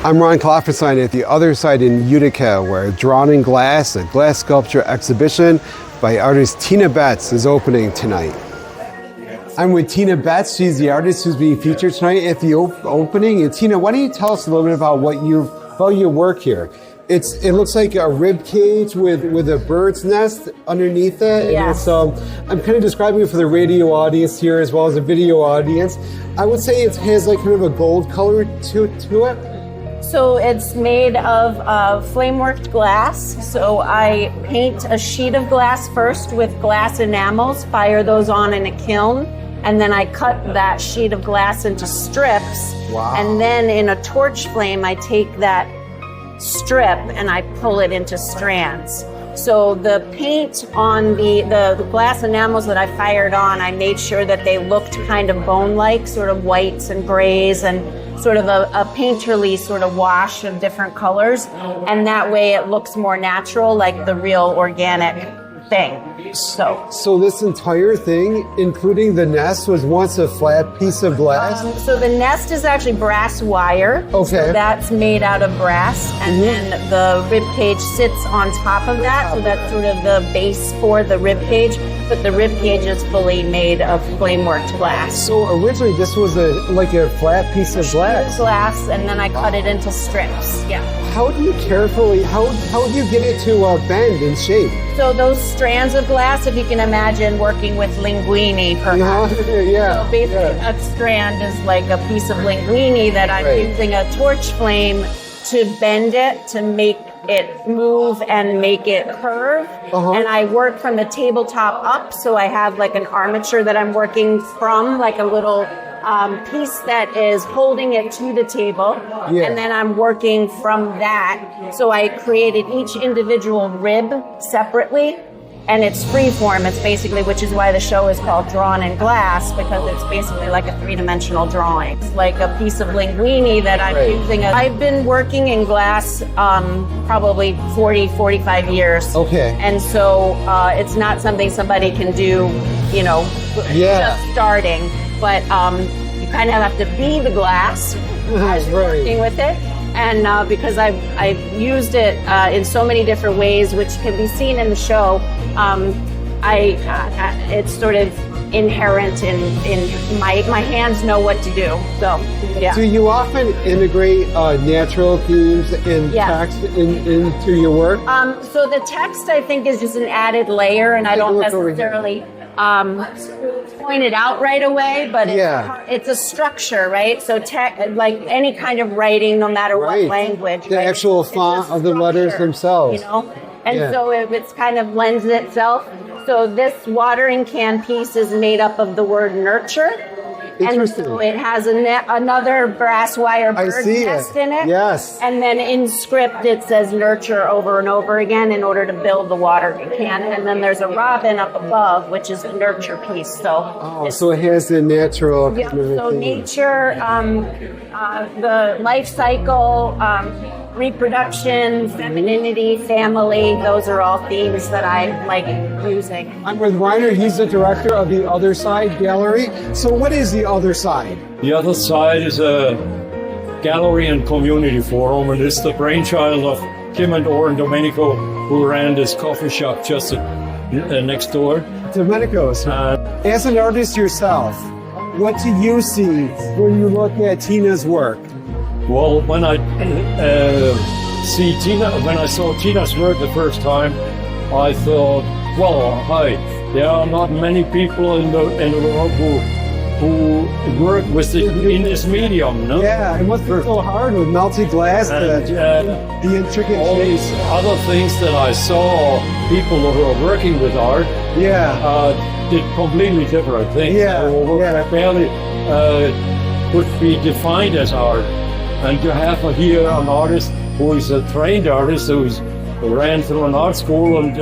I'm Ron Klopfanstein at the other side in Utica, where Drawn in Glass, a glass sculpture exhibition by artist Tina Betts, is opening tonight. I'm with Tina Betts. She's the artist who's being featured tonight at the opening. And Tina, why don't you tell us a little bit about your work here? It looks like a rib cage with a bird's nest underneath it. Yes. And I'm kind of describing it for the radio audience here as well as the video audience. I would say it has like kind of a gold color to it. So it's made of flame-worked glass. So I paint a sheet of glass first with glass enamels, fire those on in a kiln, and then I cut that sheet of glass into strips. Wow. And then in a torch flame, I take that strip and I pull it into strands. So the paint on the glass enamels that I fired on, I made sure that they looked kind of bone-like, sort of whites and grays and sort of a painterly sort of wash of different colors. And that way it looks more natural, like the real organic thing. So this entire thing, including the nest, was once a flat piece of glass? So the nest is actually brass wire. Okay. So that's made out of brass, and then the rib cage sits on top of that. So that's sort of the base for the rib cage, but the rib cage is fully made of flame-worked glass. So originally this was like a flat piece of glass? Glass, and then I cut it into strips. Yeah. How do you how do you get it to bend and shape? So those strands of glass, if you can imagine working with linguine, perhaps. Yeah. So basically, a strand is like a piece of linguine that I'm using a torch flame to bend it, to make it move and make it curve. And I work from the tabletop up, so I have like an armature that I'm working from, like a little piece that is holding it to the table, and then I'm working from that. So I created each individual rib separately, and it's freeform. It's basically, which is why the show is called Drawn in Glass, because it's basically like a three-dimensional drawing. It's like a piece of linguine that I'm using. I've been working in glass probably 45 years. Okay. And so it's not something somebody can do, just starting. But you kind of have to be the glass as you're working with it. And because I've used it in so many different ways, which can be seen in the show, it's sort of inherent in my hands know what to do. So, yeah. Do you often integrate natural themes and text into your work? So the text, I think, is just an added layer, and I don't necessarily point it out right away, but it's a structure, right? So like any kind of writing, no matter what language. The actual font of the letters themselves. And so it's kind of lends itself. So this watering can piece is made up of the word nurture. And so it has another brass wire bird nest in it. Yes. And then in script it says nurture over and over again in order to build the watering can. And then there's a robin up above, which is the nurture piece. So it has the natural kind of so thing. nature, the life cycle, reproduction, femininity, family, those are all themes that I like using. I'm with Reiner. He's the director of the Other Side Gallery. So what is the Other Side? The Other Side is a gallery and community forum, and it's the brainchild of Kim and Oren Domenico, who ran this coffee shop just next door. Domenico's. As an artist yourself, what do you see when you look at Tina's work? Well, when I saw Tina's work the first time, I thought, well, hi, there are not many people in the world who work with in this medium, no? Yeah, it must be so hard with melted glass, the intricate all shapes. these other things that I saw, people who are working with art, did completely different things. Barely could be defined as art. And you have here an artist who is a trained artist who ran through an art school and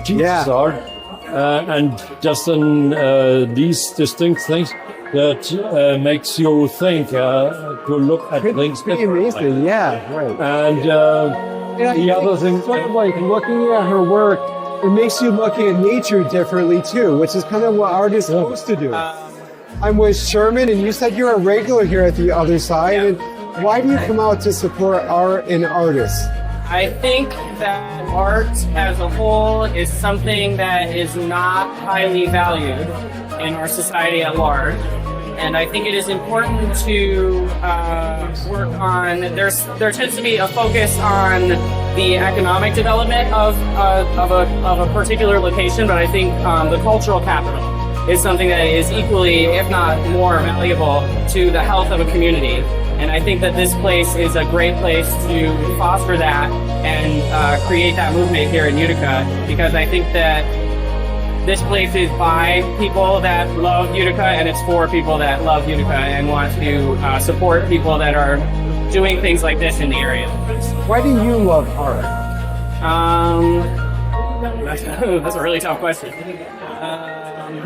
teaches art. And just these distinct things that makes you think, to look at things differently. Amazing, And the other thing, sort of like looking at her work, it makes you look at nature differently too, which is kind of what art is supposed to do. I'm with Sherman, and you said you're a regular here at the Other Side. And Why do you come out to support art and artists? I think that art as a whole is something that is not highly valued in our society at large. And I think it is important to work on, there tends to be a focus on the economic development of a particular location, but I think the cultural capital is something that is equally, if not more, valuable to the health of a community. And I think that this place is a great place to foster that and create that movement here in Utica, because I think that this place is by people that love Utica, and it's for people that love Utica and want to support people that are doing things like this in the area. Why do you love art? That's a really tough question.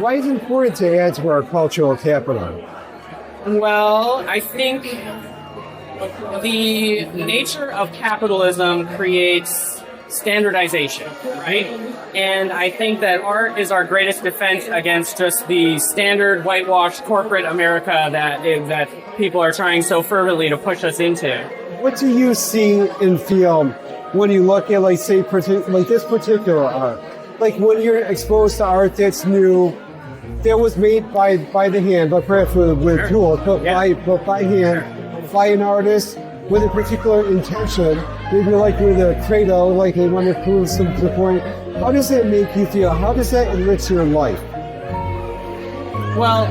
Why is it important to add to our cultural capital? Well, I think the nature of capitalism creates standardization, right? And I think that art is our greatest defense against just the standard whitewashed corporate America that people are trying so fervently to push us into. What do you see and feel when you look at, like, say, like this particular art? Like when you're exposed to art that's new, that was made by the hand, but perhaps with tools, but by hand, by an artist with a particular intention, maybe like with a credo, like they want to prove some to the point. How does that make you feel? How does that enrich your life? Well,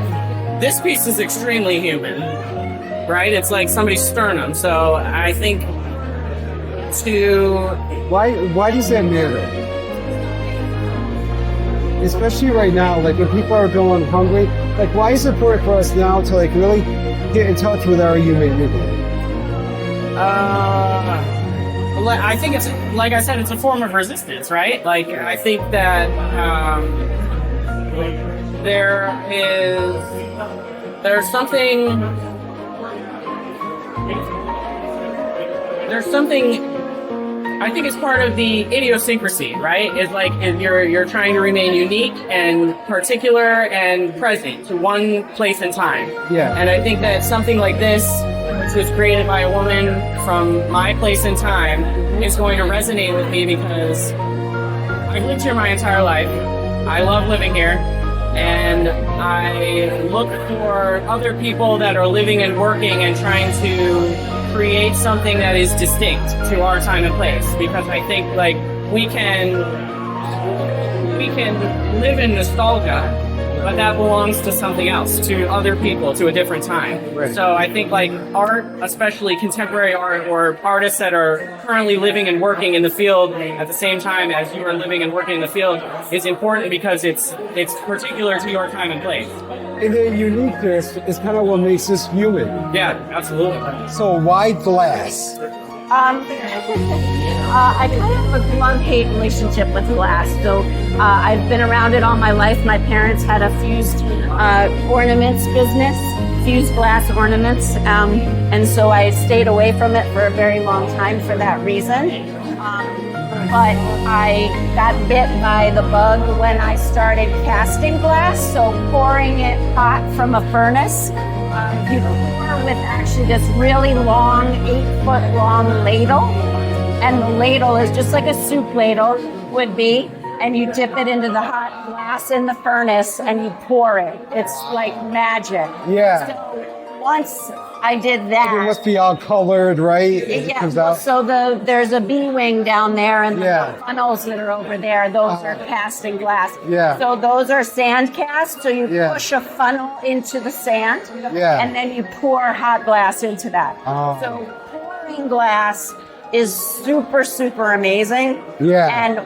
this piece is extremely human, right? It's like somebody's sternum. So I think Why does that matter? Especially right now, like when people are going hungry, like why is it important for us now to like really get in touch with our humanity? I think it's, like I said, it's a form of resistance, right? Like, I think that there's something I think it's part of the idiosyncrasy, right? It's like you're trying to remain unique and particular and present to one place and time. Yeah. And I think that something like this, which was created by a woman from my place and time, is going to resonate with me because I've lived here my entire life. I love living here. And I look for other people that are living and working and trying to create something that is distinct to our time and place, because I think like we can live in nostalgia, but that belongs to something else, to other people, to a different time. Right. So I think like art, especially contemporary art or artists that are currently living and working in the field at the same time as you are living and working in the field, is important because it's particular to your time and place. And the uniqueness is kind of what makes us human. Yeah, absolutely. So why glass? I kind of have a love-hate relationship with glass. So I've been around it all my life. My parents had a fused ornaments business, fused glass ornaments, and so I stayed away from it for a very long time for that reason. But I got bit by the bug when I started casting glass, so pouring it hot from a furnace. You pour with actually this really long, 8-foot long ladle, and the ladle is just like a soup ladle would be, and you dip it into the hot glass in the furnace and you pour it. It's like magic. Yeah. So once I did that. It must be all colored, right? Yeah. Well, so there's a bee wing down there, and yeah. the funnels that are over there, those are casting glass. Yeah. So those are sand cast. So you push a funnel into the sand, and then you pour hot glass into that. Oh. So pouring glass is super, super amazing. Yeah. And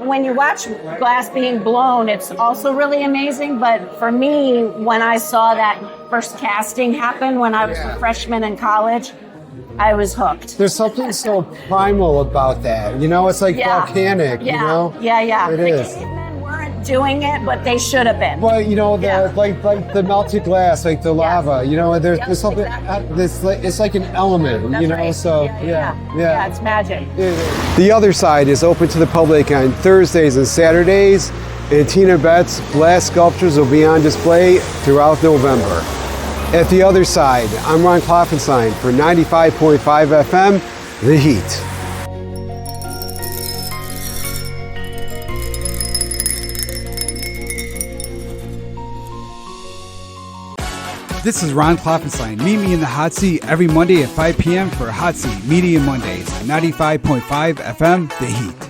when you watch glass being blown, it's also really amazing. But for me, when I saw that first casting happen when I was a freshman in college, I was hooked. There's something so primal about that. You know, it's like volcanic, you know? Yeah. It is. Cavemen weren't doing it, but they should have been. Well, you know, like the melted glass, like the lava, you know, there's something, it's like an element, That's you know, right. so Yeah, it's magic. The other side is open to the public on Thursdays and Saturdays, and Tina Betts' glass sculptures will be on display throughout November. At the other side, I'm Ron Klopfanstein for 95.5 FM, The Heat. This is Ron Klopfanstein. Meet me in the hot seat every Monday at 5 p.m. for Hot Seat Media Mondays on 95.5 FM, The Heat.